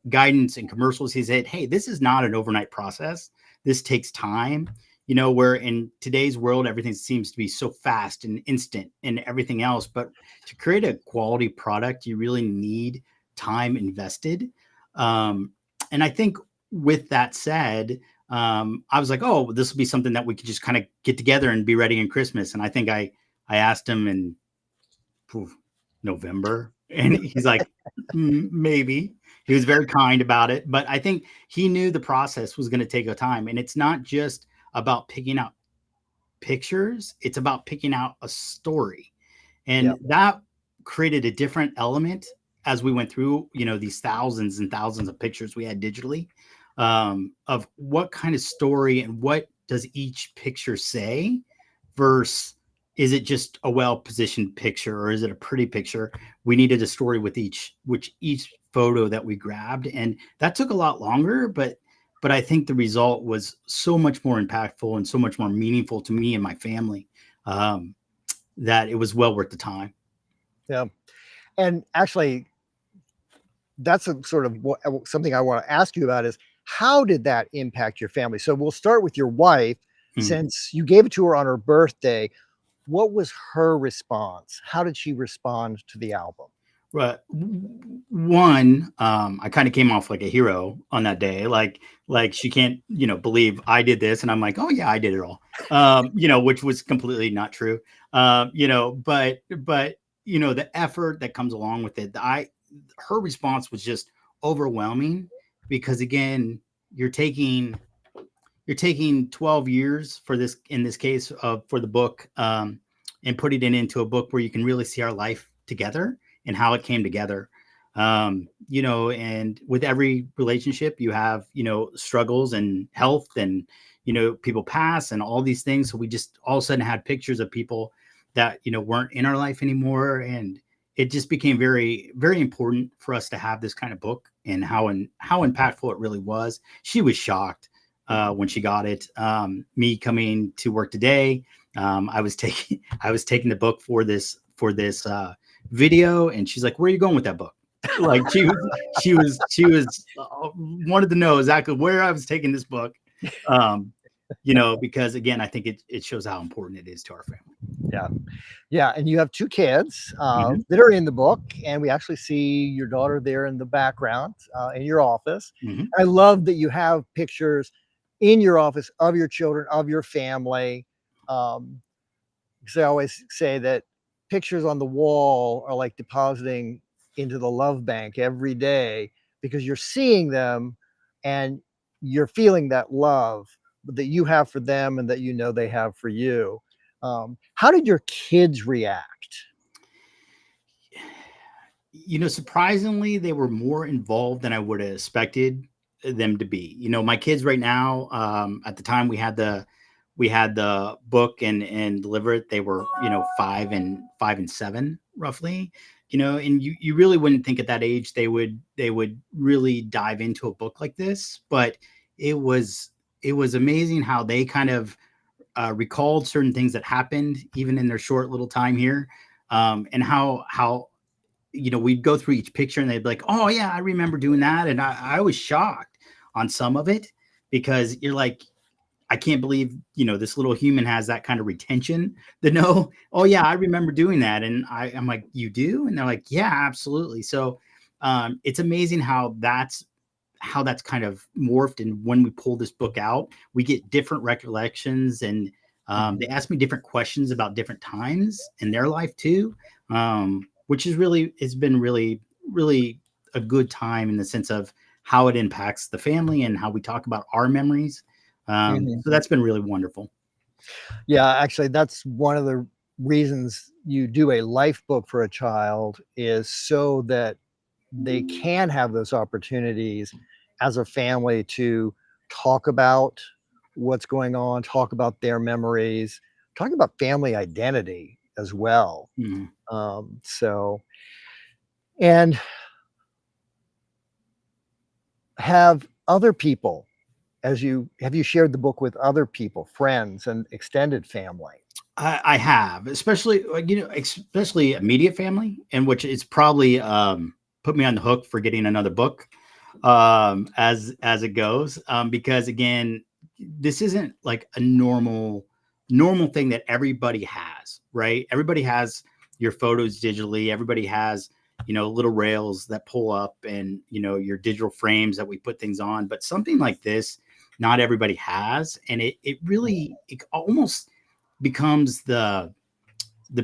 [SPEAKER 7] guidance and commercials. He said, hey, this is not an overnight process. This takes time, where in today's world, everything seems to be so fast and instant and everything else. But to create a quality product, you really need time invested. And I think with that said, I was like, oh, this will be something that we could just kind of get together and be ready in Christmas. And I think I asked him in November, and he's like, maybe. He was very kind about it, but I think he knew the process was going to take a time. And it's not just about picking out pictures, it's about picking out a story. And that created a different element as we went through, these thousands and thousands of pictures we had digitally, of what kind of story and what does each picture say versus is it just a well-positioned picture or is it a pretty picture? We needed a story with each photo that we grabbed. And that took a lot longer, but I think the result was so much more impactful and so much more meaningful to me and my family that it was well worth the time.
[SPEAKER 6] Yeah. And actually, that's a sort of something I want to ask you about is how did that impact your family? So we'll start with your wife. Since you gave it to her on her birthday, what was her response? How did she respond to the album?
[SPEAKER 7] Right. One, I kind of came off like a hero on that day. Like she can't, believe I did this. And I'm like, oh yeah, I did it all. Which was completely not true. But the effort that comes along with it, her response was just overwhelming because again, you're taking 12 years for this, in this case, for the book, and putting it into a book where you can really see our life together and how it came together. And with every relationship you have, struggles and health and, people pass and all these things. So we just all of a sudden had pictures of people that, weren't in our life anymore. And it just became very, very important for us to have this kind of book and how impactful it really was. She was shocked when she got it. Me coming to work today, I was taking the book for this video, and she's like, "Where are you going with that book?" Like she was wanted to know exactly where I was taking this book. Because again, I think it shows how important it is to our family.
[SPEAKER 6] Yeah, and you have two kids
[SPEAKER 7] Mhm.
[SPEAKER 6] that are in the book, and we actually see your daughter there in the background in your office.
[SPEAKER 7] Mhm.
[SPEAKER 6] I love that you have pictures in your office of your children, of your family. Because I always say that pictures on the wall are like depositing into the love bank every day because you're seeing them and you're feeling that love that you have for them and that you know they have for you. How did your kids react?
[SPEAKER 7] Surprisingly, they were more involved than I would have expected them to be. My kids right now, at the time we had the book and deliver it, they were, 5 and 7 roughly. And you really wouldn't think at that age they would really dive into a book like this, but it was amazing how they kind of recalled certain things that happened even in their short little time here, and how we'd go through each picture and they'd be like, oh yeah, I remember doing that. And I was shocked on some of it because you're like, I can't believe, this little human has that kind of retention to know, oh yeah, I remember doing that. And I'm like, you do? And they're like, yeah, absolutely. So it's amazing how that's kind of morphed. And when we pull this book out, we get different recollections, and they ask me different questions about different times in their life too, which it's been really, really a good time in the sense of how it impacts the family and how we talk about our memories.
[SPEAKER 6] Mhm.
[SPEAKER 7] So that's been really wonderful.
[SPEAKER 6] Yeah, actually, that's one of the reasons you do a life book for a child is so that they can have those opportunities as a family to talk about what's going on, talk about their memories, talk about family identity as well.
[SPEAKER 7] Mhm.
[SPEAKER 6] So, and have other people, have you shared the book with other people, friends and extended family?
[SPEAKER 7] I have, especially especially immediate family, and which is probably put me on the hook for getting another book, as it goes, because again, this isn't like a normal thing that everybody has, right? Everybody has your photos digitally. Everybody has little rails that pull up, and your digital frames that we put things on. But something like this, not everybody has, and it almost becomes the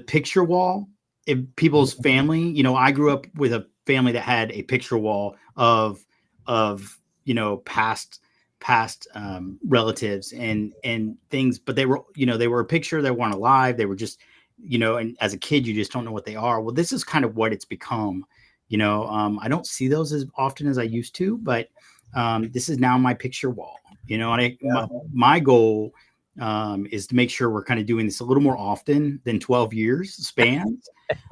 [SPEAKER 7] picture wall in people's family. I grew up with a family that had a picture wall of past relatives and things, but they were a picture. They weren't alive. They were just, and as a kid, you just don't know what they are. Well, this is kind of what it's become. I don't see those as often as I used to, but this is now my picture wall. And my goal is to make sure we're kind of doing this a little more often than 12 years spans.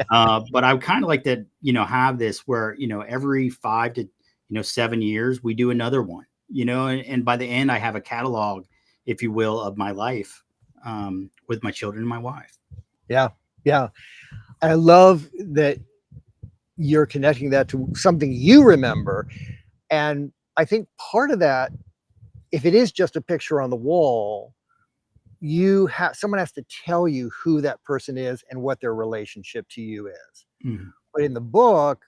[SPEAKER 7] But I kind of like to, have this where, every 5 to 7 years, we do another one, and by the end, I have a catalog, if you will, of my life, with my children and my wife.
[SPEAKER 6] Yeah. Yeah. I love that you're connecting that to something you remember. And I think part of that, if it is just a picture on the wall, someone has to tell you who that person is and what their relationship to you is.
[SPEAKER 7] Mhm.
[SPEAKER 6] But in the book,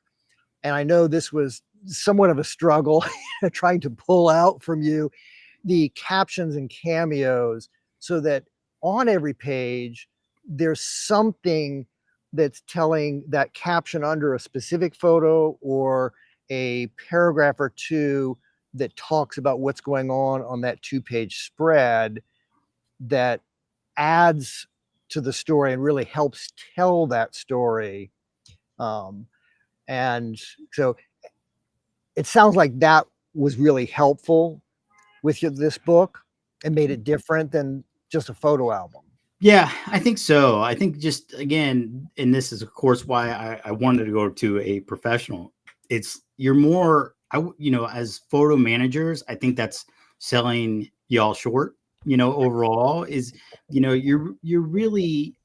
[SPEAKER 6] and I know this was somewhat of a struggle trying to pull out from you the captions and cameos so that on every page there's something that's telling that caption under a specific photo or a paragraph or two that talks about what's going on that 2-page spread that adds to the story and really helps tell that story. Um, and so it sounds like that was really helpful with this book and made it different than just a photo album.
[SPEAKER 7] Yeah, I think so. I think just again, and this is of course why I wanted to go to a professional. It's you're more, as photo managers, I think that's selling y'all short. Overall is, you're really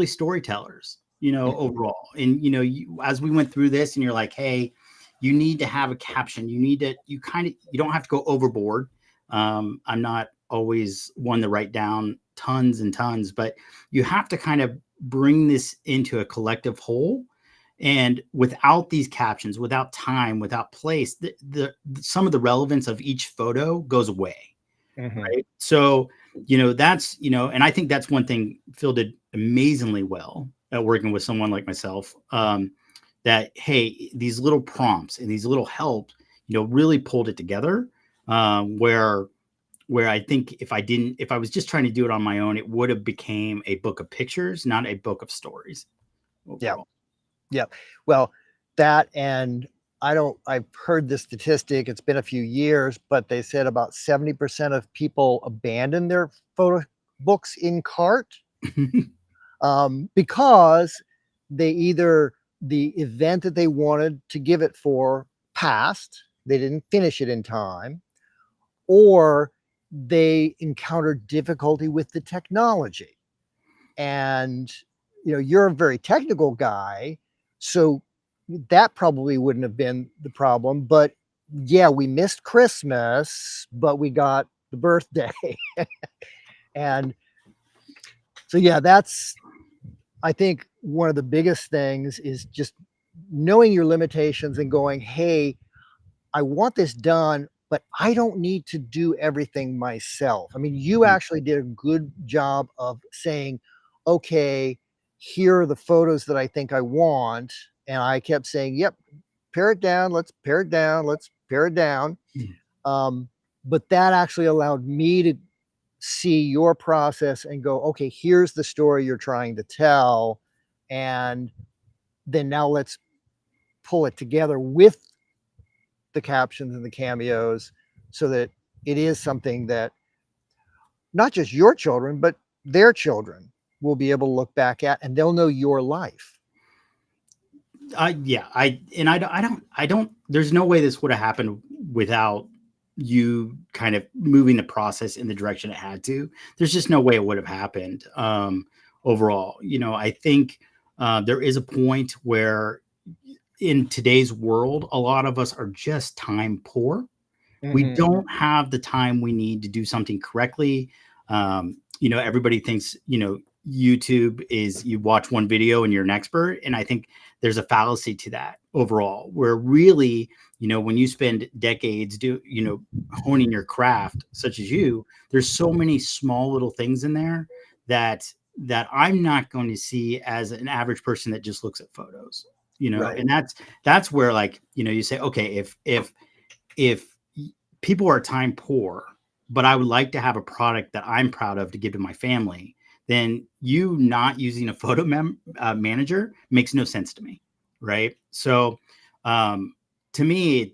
[SPEAKER 7] storytellers. overall. And, as we went through this and you're like, hey, you need to have a caption. You don't have to go overboard. I'm not always one to write down tons and tons, but you have to kind of bring this into a collective whole. And without these captions, without time, without place, some of the relevance of each photo goes away.
[SPEAKER 6] Mm-hmm.
[SPEAKER 7] Right. So, that's, and I think that's one thing Phil did amazingly well at working with someone like myself, that, hey, these little prompts and these little helps, really pulled it together, where I think if I was just trying to do it on my own, it would have became a book of pictures, not a book of stories. Overall.
[SPEAKER 6] Yeah. Well, that, and I've heard this statistic, it's been a few years, but they said about 70% of people abandon their photo books in cart because the event that they wanted to give it for passed, they didn't finish it in time, or they encountered difficulty with the technology. And, you're a very technical guy, so that probably wouldn't have been the problem. But yeah, we missed Christmas, but we got the birthday. And so, yeah, that's, I think, one of the biggest things is just knowing your limitations and going, hey, I want this done, but I don't need to do everything myself. I mean, you actually did a good job of saying, okay, here are the photos that I think I want. And I kept saying, yep, pare it down. Let's pare it down. Let's pare it down. But that actually allowed me to see your process and go, okay, here's the story you're trying to tell. And then now let's pull it together with the captions and the cameos so that it is something that not just your children, but their children will be able to look back at, and they'll know your life.
[SPEAKER 7] There's no way this would have happened without you kind of moving the process in the direction it had to. There's just no way it would have happened. Overall, I think there is a point where in today's world, a lot of us are just time poor. Mm-hmm. We don't have the time we need to do something correctly. Everybody thinks, YouTube is you watch one video and you're an expert. And I think there's a fallacy to that overall, where really, when you spend decades honing your craft, such as you, there's so many small little things in there that I'm not going to see as an average person that just looks at photos, right. And that's where, like, you say, okay, if people are time poor, but I would like to have a product that I'm proud of to give to my family, then you not using a photo manager makes no sense to me. Right. So to me,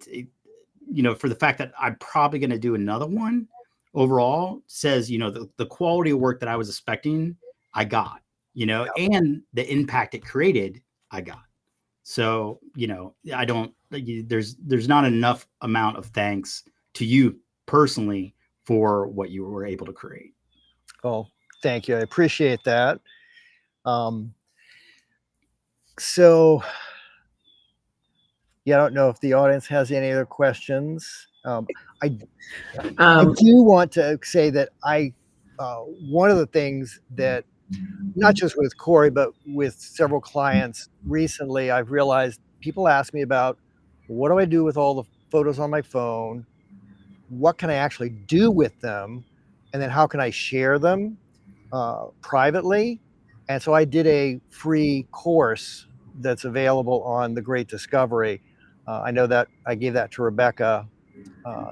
[SPEAKER 7] for the fact that I'm probably going to do another one overall says, the quality of work that I was expecting, I got, and the impact it created, I got. So, I don't, there's not enough amount of thanks to you personally for what you were able to create.
[SPEAKER 6] Oh, thank you. I appreciate that. So, yeah, I don't know if the audience has any other questions. I do want to say that one of the things that, not just with Corey, but with several clients recently, I've realized people ask me about, what do I do with all the photos on my phone? What can I actually do with them? And then how can I share them privately? And so I did a free course that's available on The Great Discovery. I know that I gave that to Rebecca.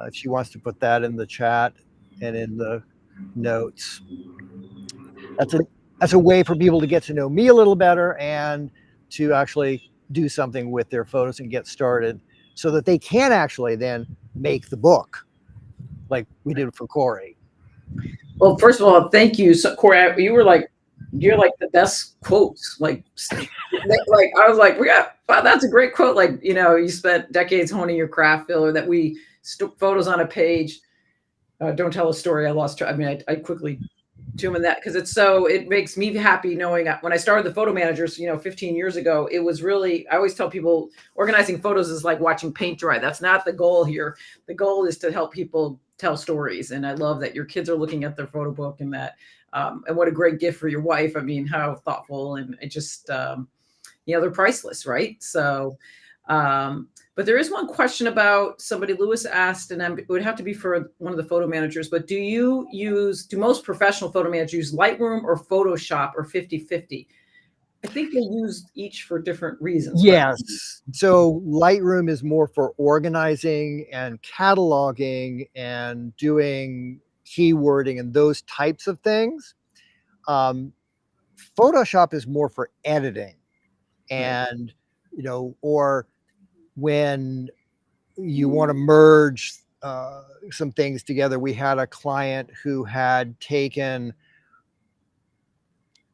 [SPEAKER 6] If she wants to put that in the chat and in the notes. That's a way for people to get to know me a little better and to actually do something with their photos and get started so that they can actually then make the book like we did for Corey.
[SPEAKER 1] Well, first of all, thank you. So, Corey, you're like the best quotes. Like I was like, yeah, wow, that's a great quote. Like, you spent decades honing your craft, Phil, or that we photos on a page. Don't tell a story. I lost track. I mean, I quickly to them, and that, because it makes me happy knowing when I started the photo managers, 15 years ago, it was really, I always tell people organizing photos is like watching paint dry. That's not the goal here. The goal is to help people tell stories. And I love that your kids are looking at their photo book, and that, and what a great gift for your wife. I mean, how thoughtful, and it just, they're priceless, right? So, but there is one question about somebody, Lewis asked, and it would have to be for one of the photo managers, but do most professional photo managers use Lightroom or Photoshop, or 50-50? I think they use each for different reasons.
[SPEAKER 6] Yes. So Lightroom is more for organizing and cataloging and doing keywording and those types of things. Photoshop is more for editing, and, or when you want to merge some things together. We had a client who had taken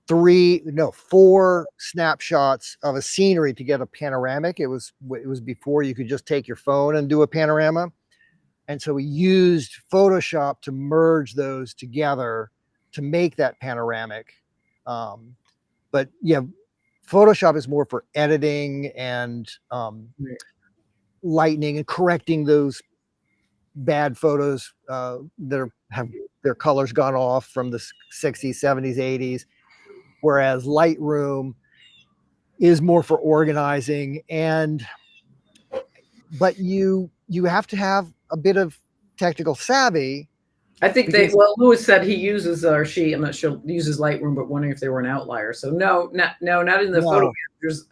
[SPEAKER 6] 4 snapshots of a scenery to get a panoramic. It was before you could just take your phone and do a panorama. And so we used Photoshop to merge those together to make that panoramic. But yeah, Photoshop is more for editing and lightening and correcting those bad photos that have their colors gone off from the 60s, 70s, 80s. Whereas Lightroom is more for organizing, but you have to have a bit of technical savvy.
[SPEAKER 1] I think Lewis said he uses, or she, I'm not sure, uses Lightroom, but wondering if they were an outlier. So no, not in the photo managers.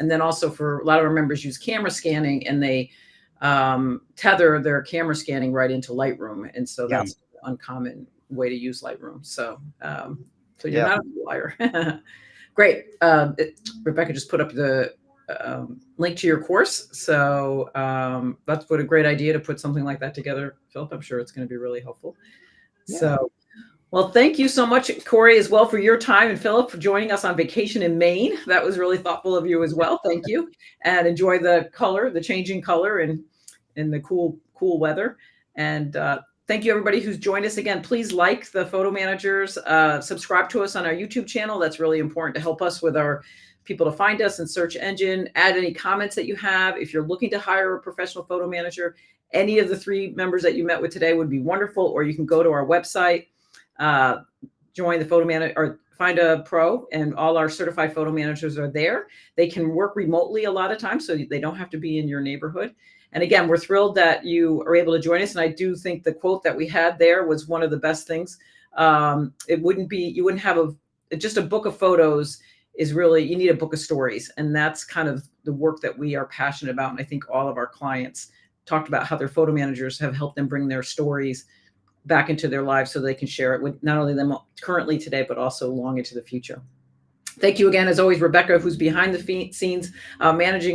[SPEAKER 1] And then also, for a lot of our members use camera scanning, and they tether their camera scanning right into Lightroom. And so that's an uncommon way to use Lightroom. So, so you're not a liar. Great. Rebecca just put up the link to your course. So that's what a great idea to put something like that together, Philip. I'm sure it's going to be really helpful. Yeah. So, well, thank you so much, Corey, as well, for your time, and Philip for joining us on vacation in Maine. That was really thoughtful of you as well. Thank you. And enjoy the color, the changing color, and the cool weather. And thank you, everybody who's joined us. Again, please like the photo managers, subscribe to us on our YouTube channel. That's really important to help us with our people to find us in search engine. Add any comments that you have. If you're looking to hire a professional photo manager, any of the 3 members that you met with today would be wonderful. Or you can go to our website, join the photo manager, or find a pro, and all our certified photo managers are there. They can work remotely a lot of times, so they don't have to be in your neighborhood. And again, we're thrilled that you are able to join us. And I do think the quote that we had there was one of the best things. You wouldn't have just a book of photos. Is really, you need a book of stories. And that's kind of the work that we are passionate about. And I think all of our clients talked about how their photo managers have helped them bring their stories back into their lives so they can share it with not only them currently today, but also long into the future. Thank you again, as always, Rebecca, who's behind the scenes managing